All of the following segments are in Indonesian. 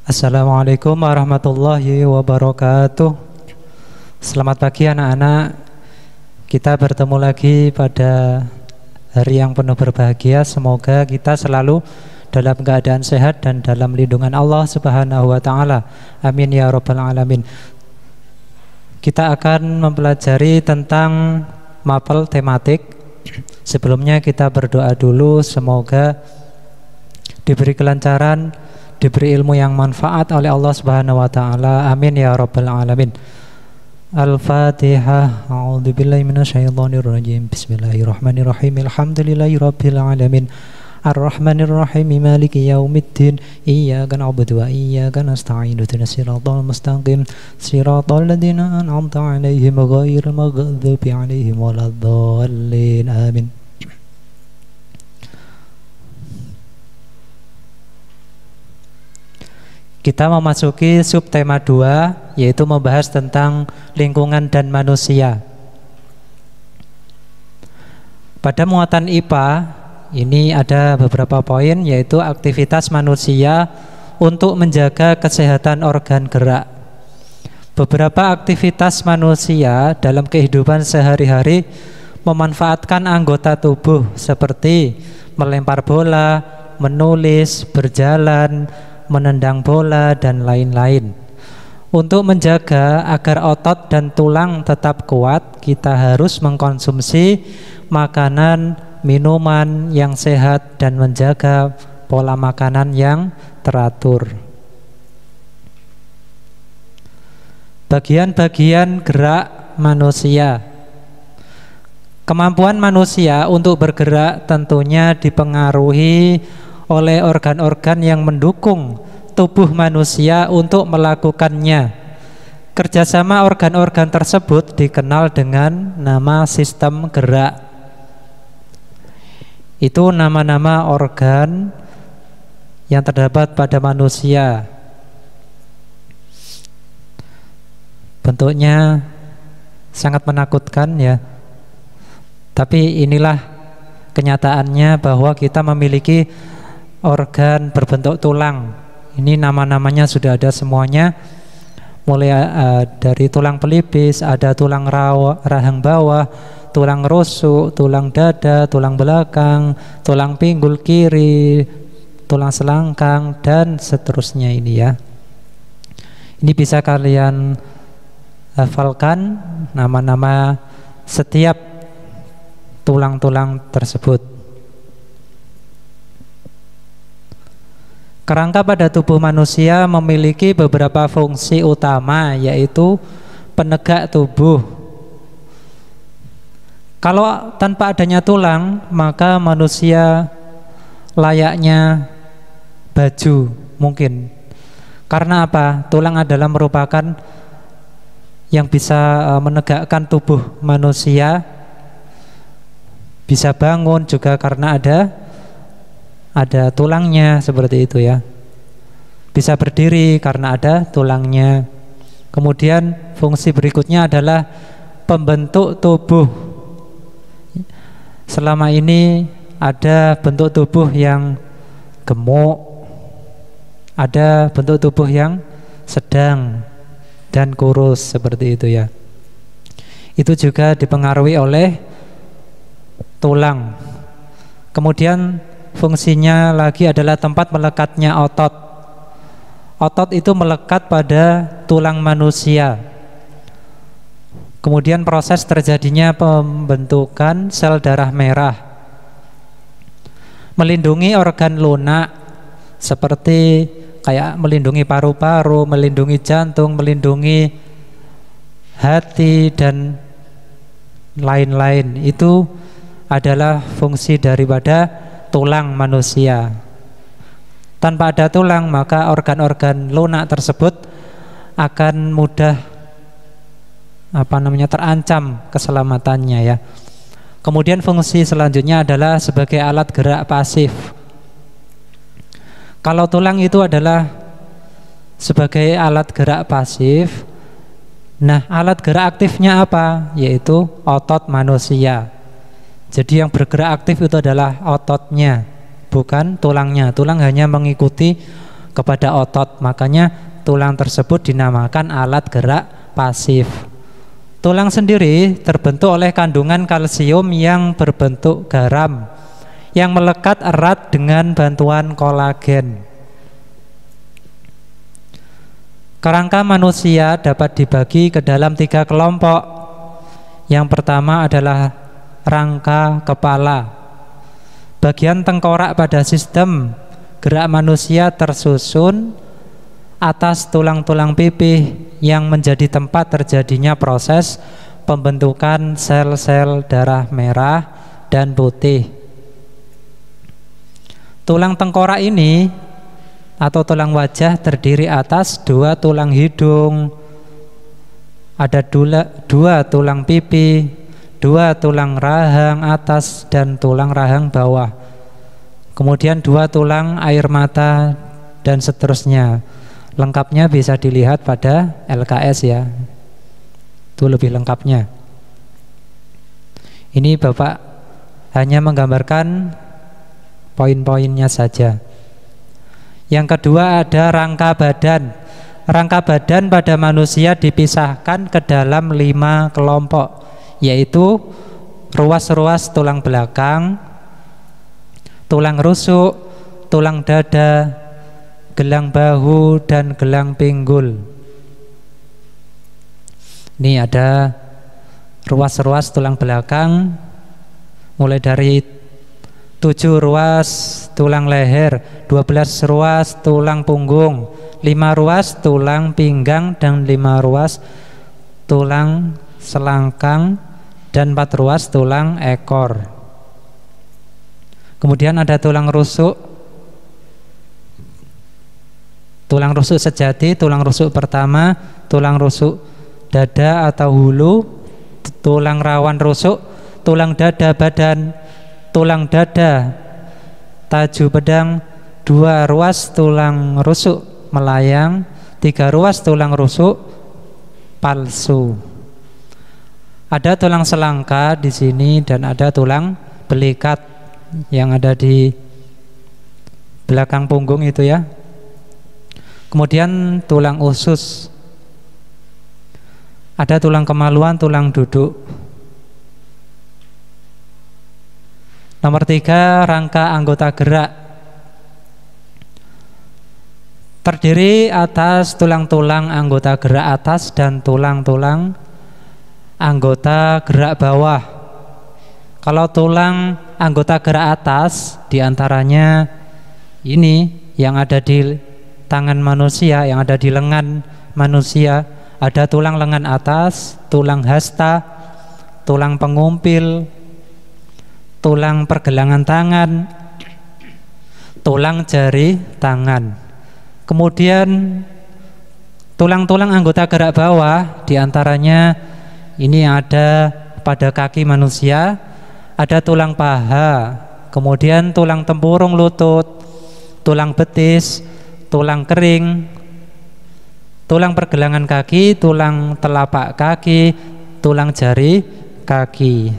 Assalamualaikum warahmatullahi wabarakatuh. Selamat pagi anak-anak. Kita bertemu lagi pada hari yang penuh berbahagia. Semoga kita selalu dalam keadaan sehat dan dalam lindungan Allah Subhanahu wa ta'ala. Amin ya rabbal alamin. Kita akan mempelajari tentang mapel tematik. Sebelumnya kita berdoa dulu, semoga diberi kelancaran, diberi ilmu yang manfaat oleh Allah Subhanahu wa taala. Amin ya rabbal alamin. Al-Fatihah. A'udzubillahi minasyaitonir rajim. Bismillahirrahmanirrahim. Alhamdulillahirabbil alamin. Ar-Rahmanir-Rahim. Maliki yaumiddin. Iyyaka na'budu wa iyyaka nasta'in. Ihdinas siratal mustaqim. Siratal ladzina an'amta 'alaihim ghairil maghdubi 'alaihim waladdallin. Amin. Kita memasuki subtema 2, yaitu membahas tentang lingkungan dan manusia. Pada muatan IPA ini ada beberapa poin, yaitu aktivitas manusia untuk menjaga kesehatan organ gerak. Beberapa aktivitas manusia dalam kehidupan sehari-hari memanfaatkan anggota tubuh seperti melempar bola, menulis, berjalan, menendang bola, dan lain-lain. Untuk menjaga agar otot dan tulang tetap kuat, kita harus mengkonsumsi makanan, minuman yang sehat, dan menjaga pola makanan yang teratur. Bagian-bagian gerak manusia. Kemampuan manusia untuk bergerak tentunya dipengaruhi oleh organ-organ yang mendukung tubuh manusia untuk melakukannya. Kerjasama organ-organ tersebut dikenal dengan nama sistem gerak. Itu nama-nama organ yang terdapat pada manusia. Bentuknya sangat menakutkan ya. Tapi inilah kenyataannya bahwa kita memiliki organ berbentuk tulang. Ini nama-namanya sudah ada semuanya. Mulai dari tulang pelipis, ada tulang rahang bawah, tulang rusuk, tulang dada, tulang belakang, tulang pinggul kiri, tulang selangkang, dan seterusnya ini ya. Ini bisa kalian hafalkan nama-nama setiap tulang-tulang tersebut. Kerangka pada tubuh manusia memiliki beberapa fungsi utama, yaitu penegak tubuh. Kalau tanpa adanya tulang, maka manusia layaknya baju mungkin. Karena apa? Tulang adalah merupakan yang bisa menegakkan tubuh manusia. Bisa bangun juga karena ada tulangnya, seperti itu ya. Bisa berdiri karena ada tulangnya. Kemudian fungsi berikutnya adalah pembentuk tubuh. Selama ini ada bentuk tubuh yang gemuk, ada bentuk tubuh yang sedang dan kurus, seperti itu ya. Itu juga dipengaruhi oleh tulang. Kemudian fungsinya lagi adalah tempat melekatnya otot. Otot itu melekat pada tulang manusia. Kemudian proses terjadinya pembentukan sel darah merah. Melindungi organ lunak seperti kayak melindungi paru-paru, melindungi jantung, melindungi hati, dan lain-lain. Itu adalah fungsi daripada tulang manusia. Tanpa ada tulang, maka organ-organ lunak tersebut akan mudah terancam keselamatannya ya. Kemudian fungsi selanjutnya adalah sebagai alat gerak pasif. Kalau tulang itu adalah sebagai alat gerak pasif, nah alat gerak aktifnya apa? Yaitu otot manusia. Jadi yang bergerak aktif itu adalah ototnya, bukan tulangnya. Tulang hanya mengikuti kepada otot. Makanya tulang tersebut dinamakan alat gerak pasif. Tulang sendiri terbentuk oleh kandungan kalsium yang berbentuk garam yang melekat erat dengan bantuan kolagen. Kerangka manusia dapat dibagi ke dalam 3 kelompok. Yang pertama adalah rangka kepala. Bagian tengkorak pada sistem gerak manusia tersusun atas tulang-tulang pipih yang menjadi tempat terjadinya proses pembentukan sel-sel darah merah dan putih. Tulang tengkorak ini atau tulang wajah terdiri atas 2 tulang hidung, ada 2 tulang pipi, 2 tulang rahang atas dan tulang rahang bawah, kemudian 2 tulang air mata dan seterusnya. Lengkapnya bisa dilihat pada LKS ya, itu lebih lengkapnya. Ini Bapak hanya menggambarkan poin-poinnya saja. Yang kedua ada rangka badan. Rangka badan pada manusia dipisahkan ke dalam 5 kelompok, yaitu ruas-ruas tulang belakang, tulang rusuk, tulang dada, gelang bahu, dan gelang pinggul. Ini ada ruas-ruas tulang belakang, mulai dari 7 ruas tulang leher, 12 ruas tulang punggung, 5 ruas tulang pinggang, dan 5 ruas tulang selangkang, dan 4 ruas tulang ekor. Kemudian ada tulang rusuk. Tulang rusuk sejati, tulang rusuk pertama, tulang rusuk dada atau hulu, tulang rawan rusuk, tulang dada badan, tulang dada taju pedang, 2 ruas tulang rusuk melayang, 3 ruas tulang rusuk palsu. Ada tulang selangka di sini dan ada tulang belikat yang ada di belakang punggung itu ya. Kemudian tulang usus. Ada tulang kemaluan, tulang duduk. Nomor 3, rangka anggota gerak. Terdiri atas tulang-tulang anggota gerak atas dan tulang-tulang anggota gerak bawah. Kalau tulang anggota gerak atas, diantaranya ini yang ada di tangan manusia, yang ada di lengan manusia, ada tulang lengan atas, tulang hasta, tulang pengumpil, tulang pergelangan tangan, tulang jari tangan. Kemudian tulang-tulang anggota gerak bawah, diantaranya ini yang ada pada kaki manusia, ada tulang paha, kemudian tulang tempurung lutut, tulang betis, tulang kering, tulang pergelangan kaki, tulang telapak kaki, tulang jari kaki.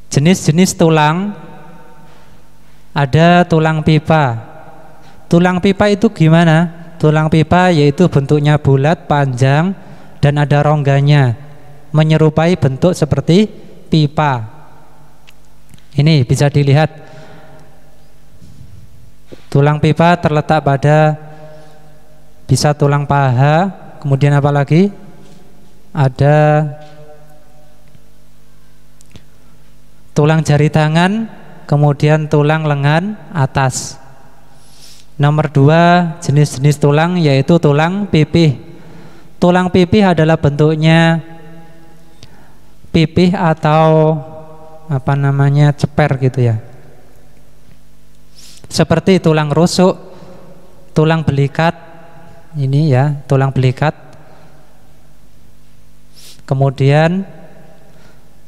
Jenis-jenis tulang, ada tulang pipa. Tulang pipa itu gimana? Tulang pipa yaitu bentuknya bulat, panjang, dan ada rongganya, menyerupai bentuk seperti pipa. Ini bisa dilihat. Tulang pipa terletak pada bisa tulang paha, kemudian apa lagi? Ada tulang jari tangan, kemudian tulang lengan atas. Nomor 2 jenis-jenis tulang yaitu tulang pipih. Tulang pipih adalah bentuknya pipih atau apa namanya ceper gitu ya. Seperti tulang rusuk, tulang belikat, ini ya tulang belikat. Kemudian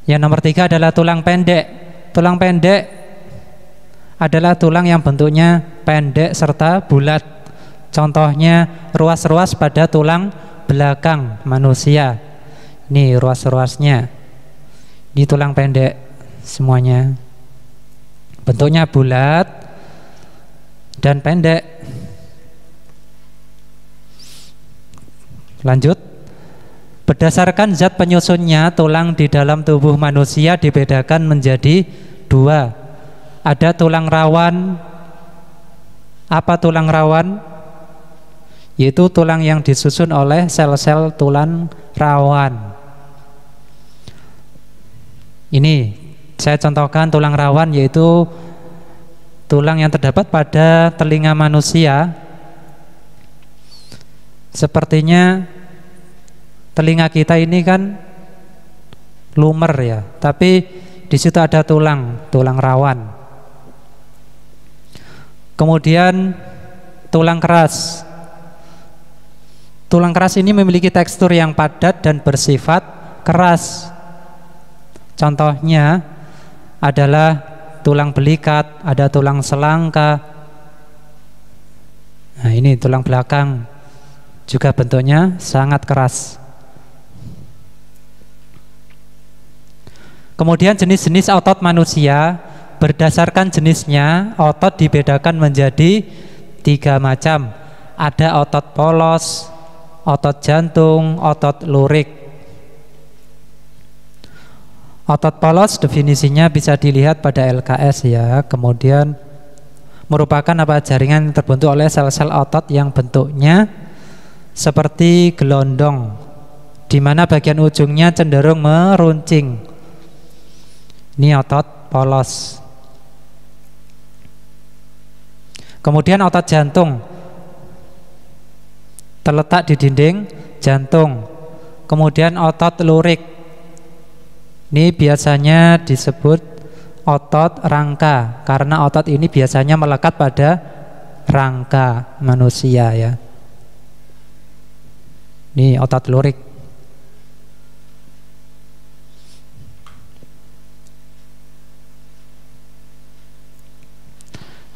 yang nomor 3 adalah tulang pendek. Tulang pendek adalah tulang yang bentuknya pendek serta bulat. Contohnya ruas-ruas pada tulang belakang manusia. Ini ruas-ruasnya. Ini tulang pendek semuanya. Bentuknya bulat. dan pendek. Lanjut. Berdasarkan zat penyusunnya, tulang di dalam tubuh manusia dibedakan menjadi dua. Ada tulang rawan. Apa tulang rawan? Yaitu tulang yang disusun oleh sel-sel tulang rawan. Ini saya contohkan tulang rawan, yaitu tulang yang terdapat pada telinga manusia. Sepertinya telinga kita ini kan lumer ya, tapi di situ ada tulang rawan. Kemudian tulang keras. Tulang keras ini memiliki tekstur yang padat dan bersifat keras. Contohnya adalah tulang belikat, ada tulang selangka. Nah, ini tulang belakang juga bentuknya sangat keras. Kemudian jenis-jenis otot manusia, berdasarkan jenisnya otot dibedakan menjadi 3 macam. Ada otot polos, otot jantung, otot lurik. Otot polos definisinya bisa dilihat pada LKS ya. Kemudian merupakan jaringan yang terbentuk oleh sel-sel otot yang bentuknya seperti gelondong, di mana bagian ujungnya cenderung meruncing. Ini otot polos. Kemudian otot jantung terletak di dinding jantung. Kemudian otot lurik, ini biasanya disebut otot rangka, karena otot ini biasanya melekat pada rangka manusia ya. Ini otot lurik.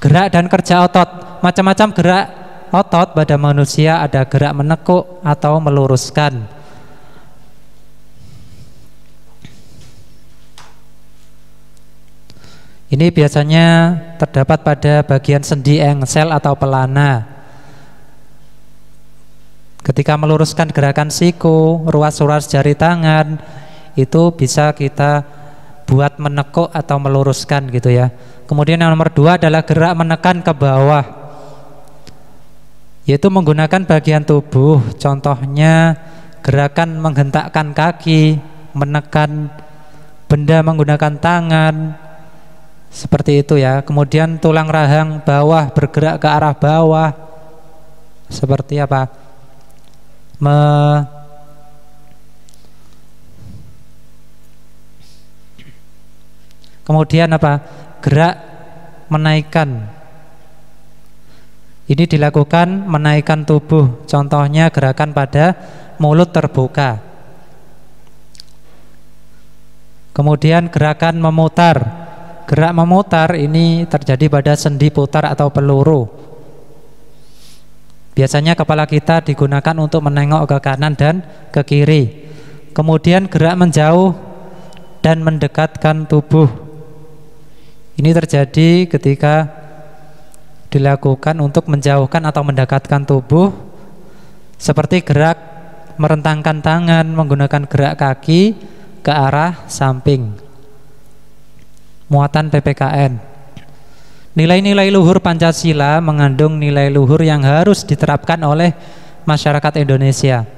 Gerak dan kerja otot. Macam-macam gerak otot pada manusia, ada gerak menekuk atau meluruskan. Ini biasanya terdapat pada bagian sendi engsel atau pelana. Ketika meluruskan gerakan siku, ruas-ruas jari tangan, itu bisa kita buat menekuk atau meluruskan gitu ya. Kemudian yang nomor 2 adalah gerak menekan ke bawah, yaitu menggunakan bagian tubuh. Contohnya gerakan menghentakkan kaki, menekan benda menggunakan tangan, seperti itu ya. Kemudian tulang rahang bawah bergerak ke arah bawah, seperti apa? Kemudian apa? Gerak menaikkan. Ini dilakukan menaikkan tubuh. Contohnya gerakan pada mulut terbuka. Kemudian gerakan memutar. Gerak memutar ini terjadi pada sendi putar atau peluru. Biasanya kepala kita digunakan untuk menengok ke kanan dan ke kiri. Kemudian gerak menjauh dan mendekatkan tubuh. Ini terjadi ketika dilakukan untuk menjauhkan atau mendekatkan tubuh, seperti gerak merentangkan tangan menggunakan gerak kaki ke arah samping. Muatan PPKN. Nilai-nilai luhur Pancasila mengandung nilai luhur yang harus diterapkan oleh masyarakat Indonesia.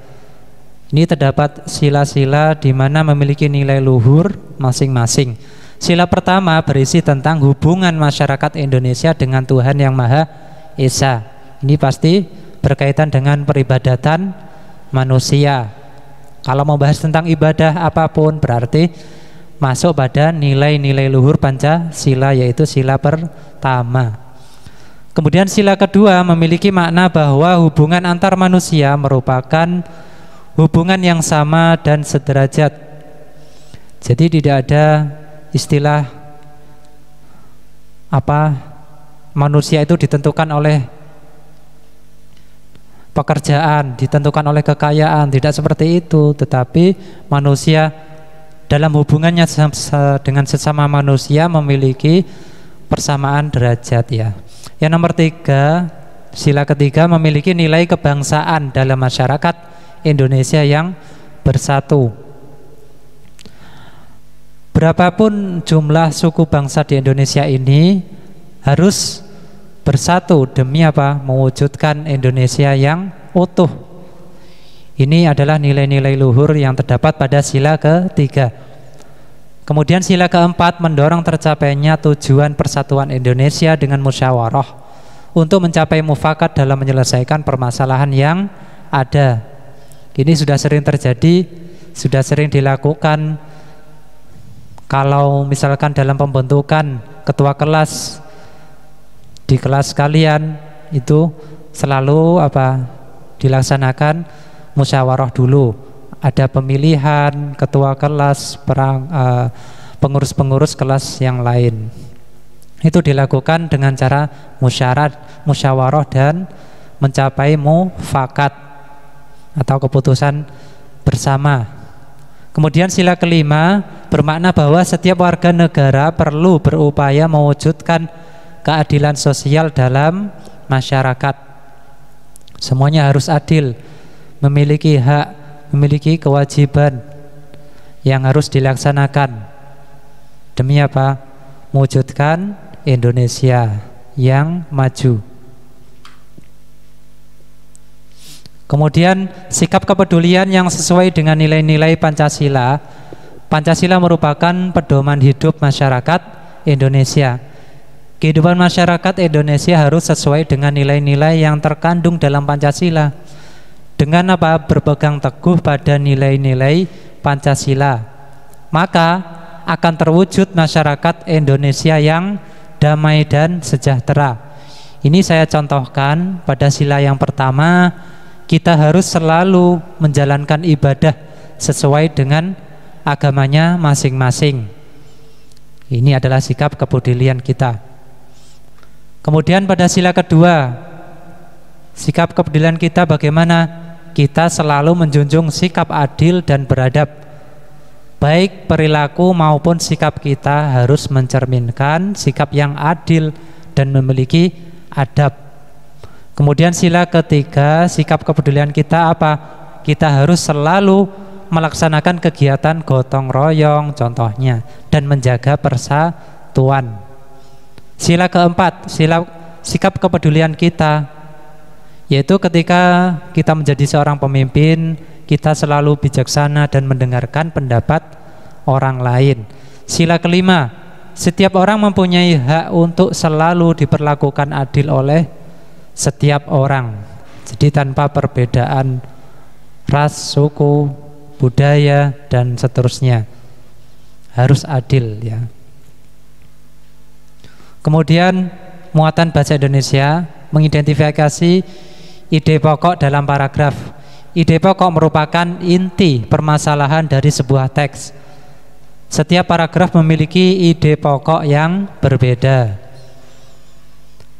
Ini terdapat sila-sila di mana memiliki nilai luhur masing-masing. Sila pertama berisi tentang hubungan masyarakat Indonesia dengan Tuhan Yang Maha Esa. Ini pasti berkaitan dengan peribadatan manusia. Kalau mau bahas tentang ibadah apapun berarti masuk pada nilai-nilai luhur Pancasila, yaitu sila pertama. Kemudian sila kedua memiliki makna bahwa hubungan antar manusia merupakan hubungan yang sama dan sederajat. Jadi tidak ada istilah manusia itu ditentukan oleh pekerjaan, ditentukan oleh kekayaan, tidak seperti itu. Tetapi manusia dalam hubungannya dengan sesama manusia memiliki persamaan derajat ya. Yang nomor 3, sila ketiga, memiliki nilai kebangsaan dalam masyarakat Indonesia yang bersatu. Berapapun jumlah suku bangsa di Indonesia ini harus bersatu demi apa? Mewujudkan Indonesia yang utuh. Ini adalah nilai-nilai luhur yang terdapat pada sila ketiga. Kemudian sila keempat, mendorong tercapainya tujuan persatuan Indonesia dengan musyawarah untuk mencapai mufakat dalam menyelesaikan permasalahan yang ada. Ini sudah sering terjadi, sudah sering dilakukan. Kalau misalkan dalam pembentukan ketua kelas di kelas kalian itu selalu dilaksanakan musyawarah dulu. Ada pemilihan ketua kelas, pengurus-pengurus kelas yang lain. Itu dilakukan dengan cara musyawarah dan mencapai mufakat atau keputusan bersama. Kemudian sila kelima bermakna bahwa setiap warga negara perlu berupaya mewujudkan keadilan sosial dalam masyarakat. Semuanya harus adil, memiliki hak, memiliki kewajiban yang harus dilaksanakan demi apa? Mewujudkan Indonesia yang maju. Kemudian sikap kepedulian yang sesuai dengan nilai-nilai Pancasila. Pancasila merupakan pedoman hidup masyarakat Indonesia. Kehidupan masyarakat Indonesia harus sesuai dengan nilai-nilai yang terkandung dalam Pancasila. Dengan apa? Berpegang teguh pada nilai-nilai Pancasila, maka akan terwujud masyarakat Indonesia yang damai dan sejahtera. Ini saya contohkan pada sila yang pertama, kita harus selalu menjalankan ibadah sesuai dengan agamanya masing-masing. Ini adalah sikap kepedulian kita. Kemudian pada sila kedua, sikap kepedulian kita bagaimana? Kita selalu menjunjung sikap adil dan beradab. Baik perilaku maupun sikap kita harus mencerminkan sikap yang adil dan memiliki adab. Kemudian sila ketiga, sikap kepedulian kita apa? Kita harus selalu melaksanakan kegiatan gotong royong contohnya dan menjaga persatuan. Sila keempat, sikap kepedulian kita, yaitu ketika kita menjadi seorang pemimpin, kita selalu bijaksana dan mendengarkan pendapat orang lain. Sila kelima, setiap orang mempunyai hak untuk selalu diperlakukan adil oleh setiap orang, jadi tanpa perbedaan ras, suku, budaya, dan seterusnya. Harus adil ya. Kemudian muatan bahasa Indonesia mengidentifikasi ide pokok dalam paragraf. Ide pokok merupakan inti permasalahan dari sebuah teks. Setiap paragraf memiliki ide pokok yang berbeda.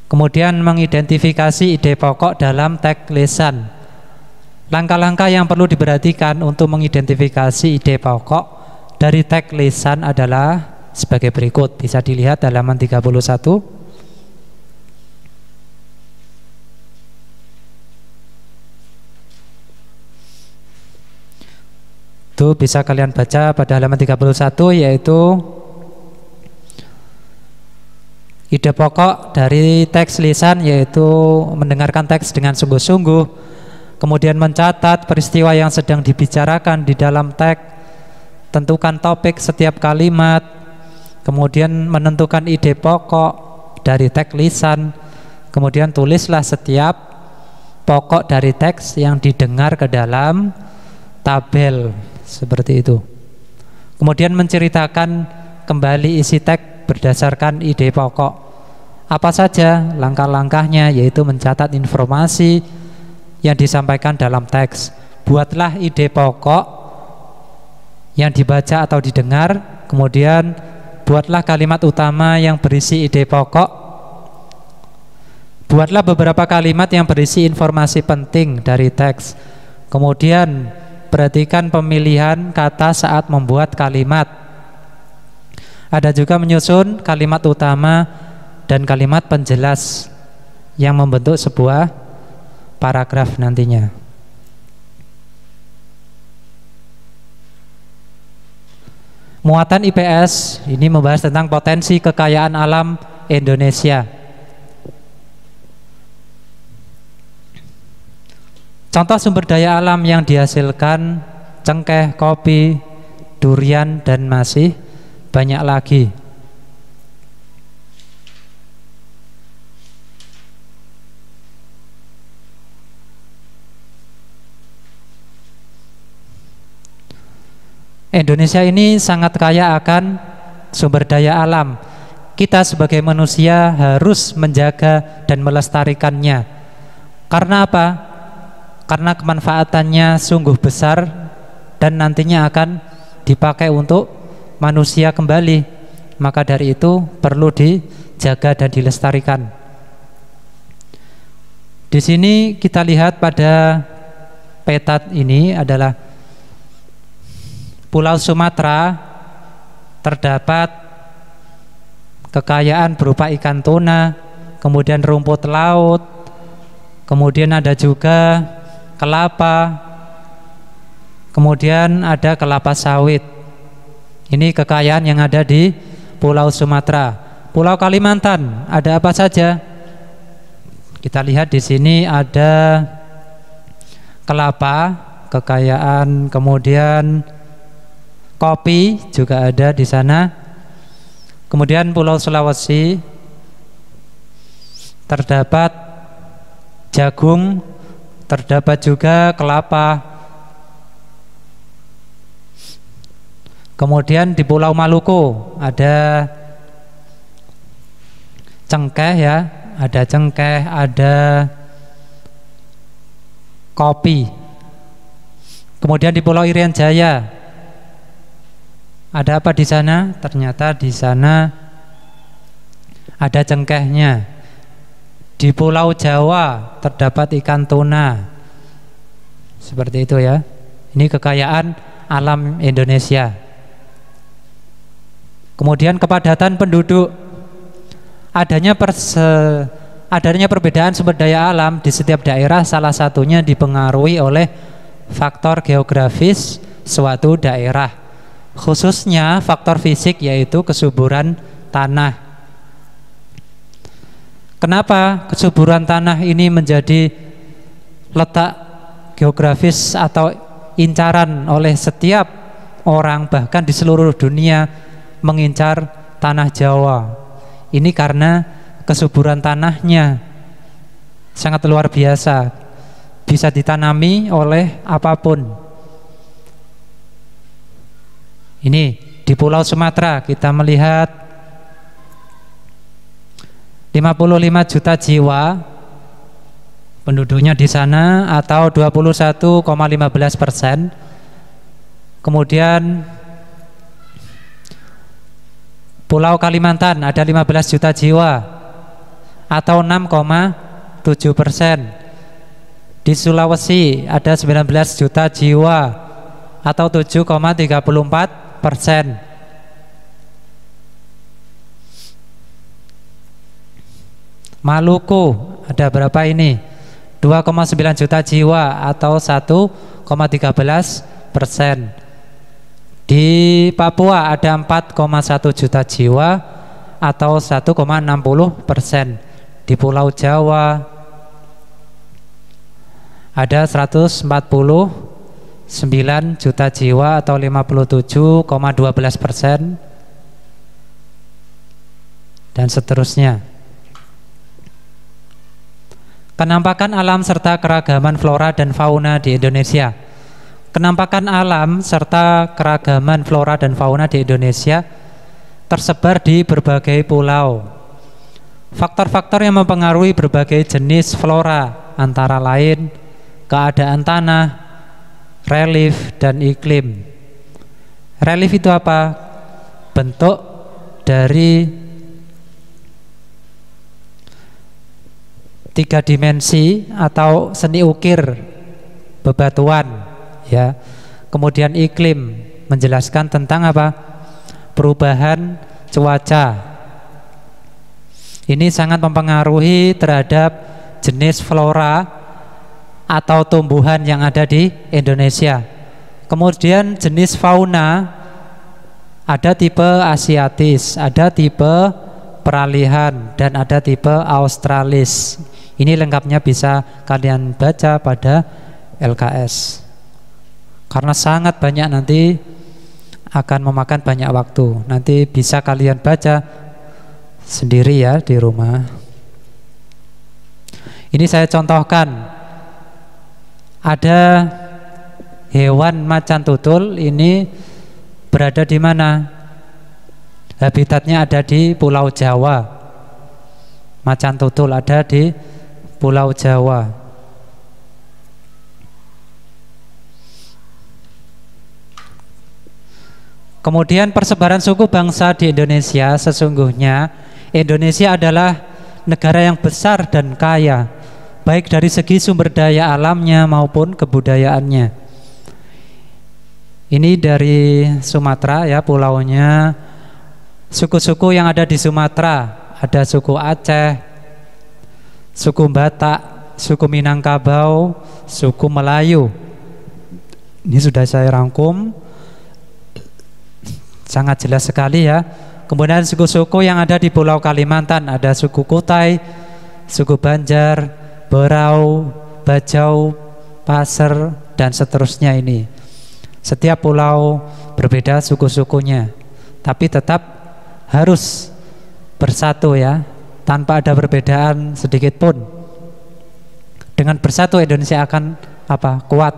Kemudian mengidentifikasi ide pokok dalam teks lisan. Langkah-langkah yang perlu diperhatikan untuk mengidentifikasi ide pokok dari teks lisan adalah sebagai berikut. Bisa dilihat halaman 31. Itu bisa kalian baca pada halaman 31, yaitu ide pokok dari teks lisan, yaitu mendengarkan teks dengan sungguh-sungguh, kemudian mencatat peristiwa yang sedang dibicarakan di dalam teks, tentukan topik setiap kalimat, kemudian menentukan ide pokok dari teks lisan, kemudian tulislah setiap pokok dari teks yang didengar ke dalam tabel seperti itu. Kemudian menceritakan kembali isi teks berdasarkan ide pokok. Apa saja langkah-langkahnya, yaitu mencatat informasi yang disampaikan dalam teks. Buatlah ide pokok yang dibaca atau didengar, kemudian buatlah kalimat utama yang berisi ide pokok. Buatlah beberapa kalimat yang berisi informasi penting dari teks. Kemudian perhatikan pemilihan kata saat membuat kalimat. Ada juga menyusun kalimat utama dan kalimat penjelas yang membentuk sebuah paragraf nantinya. Muatan IPS ini membahas tentang potensi kekayaan alam Indonesia. Contoh sumber daya alam yang dihasilkan: cengkeh, kopi, durian, dan masih banyak lagi. Indonesia ini sangat kaya akan sumber daya alam. Kita sebagai manusia harus menjaga dan melestarikannya. Karena apa? Karena kemanfaatannya sungguh besar dan nantinya akan dipakai untuk manusia kembali. Maka dari itu perlu dijaga dan dilestarikan. Di sini kita lihat pada peta ini adalah Pulau Sumatera, terdapat kekayaan berupa ikan tuna, kemudian rumput laut, kemudian ada juga kelapa, kemudian ada kelapa sawit. Ini kekayaan yang ada di Pulau Sumatera. Pulau Kalimantan ada apa saja? Kita lihat di sini ada kelapa, kekayaan, kemudian kopi juga ada di sana. Kemudian Pulau Sulawesi terdapat jagung, terdapat juga kelapa. Kemudian di Pulau Maluku ada cengkeh ya, ada cengkeh, ada kopi. Kemudian di Pulau Irian Jaya ada apa di sana? Ternyata di sana ada cengkehnya. Di Pulau Jawa terdapat ikan tuna. Seperti itu ya. Ini kekayaan alam Indonesia. Kemudian kepadatan penduduk. Adanya perbedaan sumber daya alam di setiap daerah, salah satunya dipengaruhi oleh faktor geografis suatu daerah, khususnya faktor fisik yaitu kesuburan tanah. Kenapa kesuburan tanah ini menjadi letak geografis atau incaran oleh setiap orang, bahkan di seluruh dunia mengincar tanah Jawa? Ini karena kesuburan tanahnya sangat luar biasa, bisa ditanami oleh apapun. Ini di Pulau Sumatera kita melihat 55 juta jiwa penduduknya di sana atau 21,15%. Kemudian Pulau Kalimantan ada 15 juta jiwa atau 6,7%. Di Sulawesi ada 19 juta jiwa atau 7,34%. Maluku ada berapa ini? 2,9 juta jiwa atau 1,13%. Di Papua ada 4,1 juta jiwa atau 1,60%. Di Pulau Jawa ada 149 juta jiwa atau 57,12%, dan seterusnya. Kenampakan alam serta keragaman flora dan fauna di Indonesia. Kenampakan alam serta keragaman flora dan fauna di Indonesia tersebar di berbagai pulau. Faktor-faktor yang mempengaruhi berbagai jenis flora antara lain keadaan tanah, relief, dan iklim. Relief itu apa? Bentuk dari 3 dimensi atau seni ukir bebatuan ya. Kemudian iklim menjelaskan tentang apa? Perubahan cuaca. Ini sangat mempengaruhi terhadap jenis flora atau tumbuhan yang ada di Indonesia. Kemudian jenis fauna, ada tipe asiatis, ada tipe peralihan, dan ada tipe australis. Ini lengkapnya bisa kalian baca pada LKS. Karena sangat banyak, nanti akan memakan banyak waktu. Nanti bisa kalian baca sendiri ya di rumah. Ini saya contohkan. Ada hewan macan tutul, ini berada di mana? Habitatnya ada di Pulau Jawa. Macan tutul ada di Pulau Jawa. Kemudian persebaran suku bangsa di Indonesia, sesungguhnya Indonesia adalah negara yang besar dan kaya, baik dari segi sumber daya alamnya maupun kebudayaannya. Ini dari Sumatera ya, pulaunya. Suku-suku yang ada di Sumatera, ada suku Aceh, suku Batak, suku Minangkabau, suku Melayu. Ini sudah saya rangkum, sangat jelas sekali ya. Kemudian suku-suku yang ada di Pulau Kalimantan, ada suku Kutai, suku Banjar, Berau, Bajau, Paser, dan seterusnya. Ini setiap pulau berbeda suku-sukunya, tapi tetap harus bersatu ya, tanpa ada perbedaan sedikit pun. Dengan bersatu Indonesia akan kuat.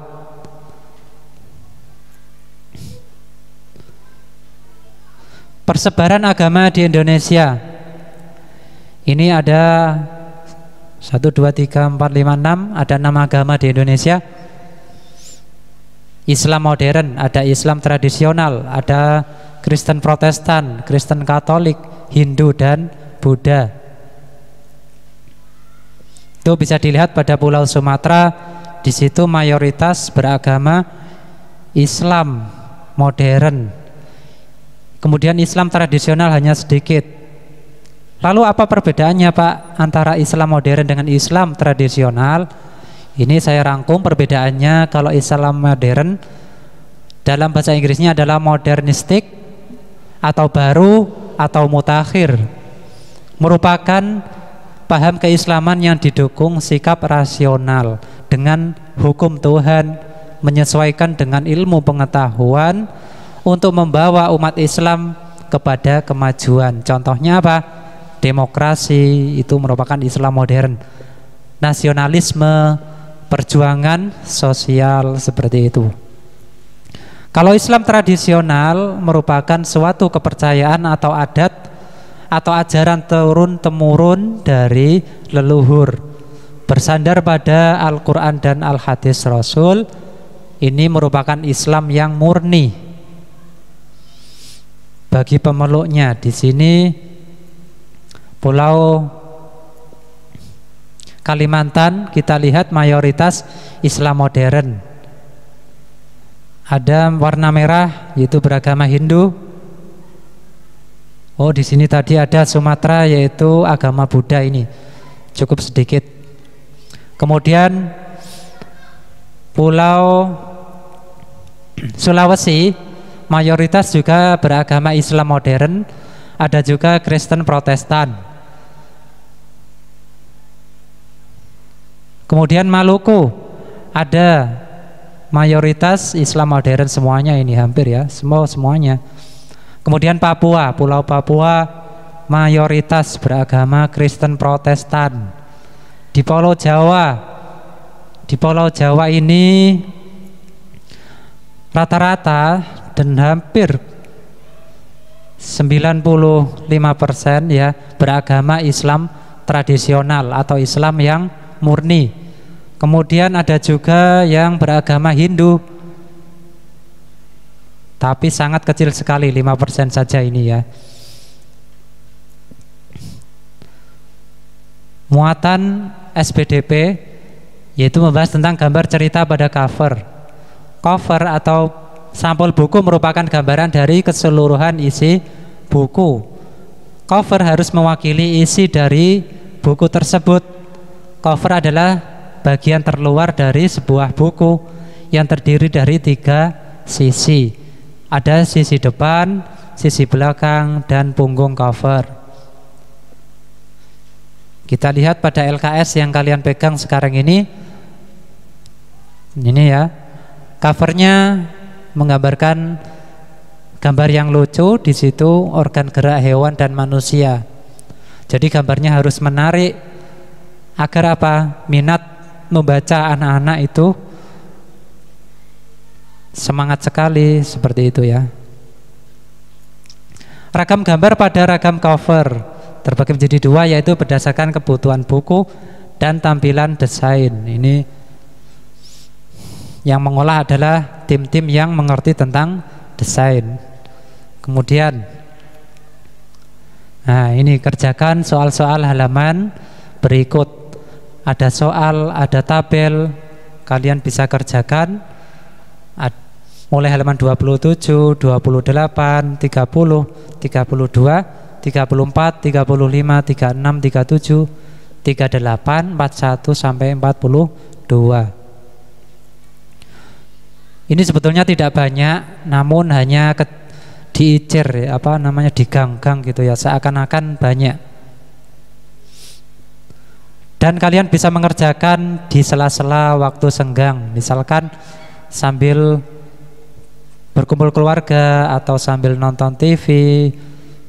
Persebaran agama di Indonesia, ini ada 1, 2, 3, 4, 5, 6, ada 6 agama di Indonesia. Islam modern, ada Islam tradisional, ada Kristen Protestan, Kristen Katolik, Hindu, dan Buddha. Itu bisa dilihat pada Pulau Sumatera, di situ mayoritas beragama Islam modern. Kemudian Islam tradisional hanya sedikit. Lalu apa perbedaannya Pak antara Islam modern dengan Islam tradisional? Ini saya rangkum perbedaannya. Kalau Islam modern dalam bahasa Inggrisnya adalah modernistik atau baru atau mutakhir, merupakan paham keislaman yang didukung sikap rasional dengan hukum Tuhan, menyesuaikan dengan ilmu pengetahuan untuk membawa umat Islam kepada kemajuan. Contohnya apa? Demokrasi, itu merupakan Islam modern. Nasionalisme, perjuangan sosial, seperti itu. Kalau Islam tradisional merupakan suatu kepercayaan atau adat atau ajaran turun-temurun dari leluhur, bersandar pada Al-Quran dan Al-Hadis Rasul. Ini merupakan Islam yang murni bagi pemeluknya. Di sini Pulau Kalimantan kita lihat mayoritas Islam modern. Ada warna merah, yaitu beragama Hindu. Oh, di sini tadi ada Sumatera, yaitu agama Buddha. Ini cukup sedikit. Kemudian Pulau Sulawesi mayoritas juga beragama Islam modern, ada juga Kristen Protestan. Kemudian Maluku ada mayoritas Islam modern semuanya, ini hampir ya, semuanya. Kemudian Papua, Pulau Papua mayoritas beragama Kristen Protestan. Di Pulau Jawa ini rata-rata dan hampir 95% ya beragama Islam tradisional atau Islam yang murni. Kemudian ada juga yang beragama Hindu, tapi sangat kecil sekali, 5% saja ini ya. Muatan SPDP yaitu membahas tentang gambar cerita pada cover. Cover atau sampul buku merupakan gambaran dari keseluruhan isi buku. Cover harus mewakili isi dari buku tersebut. Cover adalah bagian terluar dari sebuah buku yang terdiri dari 3 sisi. Ada sisi depan, sisi belakang, dan punggung cover. Kita lihat pada LKS yang kalian pegang sekarang ini ya, covernya menggambarkan gambar yang lucu. Di situ organ gerak hewan dan manusia. Jadi gambarnya harus menarik agar apa? Minat membaca anak-anak itu semangat sekali, seperti itu ya. Ragam gambar pada ragam cover terbagi menjadi 2, yaitu berdasarkan kebutuhan buku dan tampilan desain. Ini yang mengolah adalah tim-tim yang mengerti tentang desain. Kemudian ini kerjakan soal-soal halaman berikut. Ada soal, ada tabel, kalian bisa kerjakan mulai halaman 27, 28, 30, 32, 34, 35, 36, 37, 38, 41 sampai 42. Ini sebetulnya tidak banyak, namun hanya diicir, diganggang gitu ya, seakan-akan banyak. Dan kalian bisa mengerjakan di sela-sela waktu senggang, misalkan sambil berkumpul keluarga atau sambil nonton TV,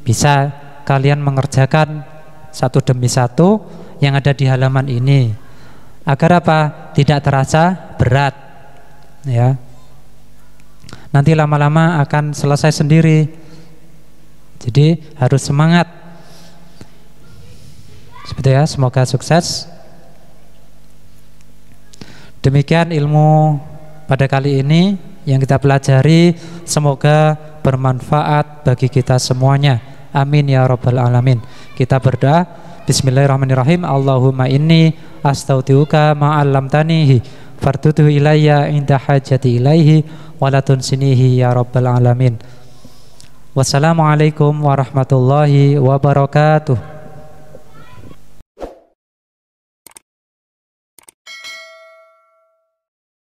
bisa kalian mengerjakan satu demi satu yang ada di halaman ini, agar apa? Tidak terasa berat ya. Nanti lama-lama akan selesai sendiri. Jadi harus semangat. Seperti ya, semoga sukses. Demikian ilmu pada kali ini yang kita pelajari, semoga bermanfaat bagi kita semuanya. Amin ya rabbal alamin. Kita berdoa. Bismillahirrahmanirrahim. Allahumma inni astaghfiruka ma 'allamtanihi fartutuhu ilayya inda hajati ilaihi wa la tunsinihi ya rabbal alamin. Wassalamualaikum warahmatullahi wabarakatuh.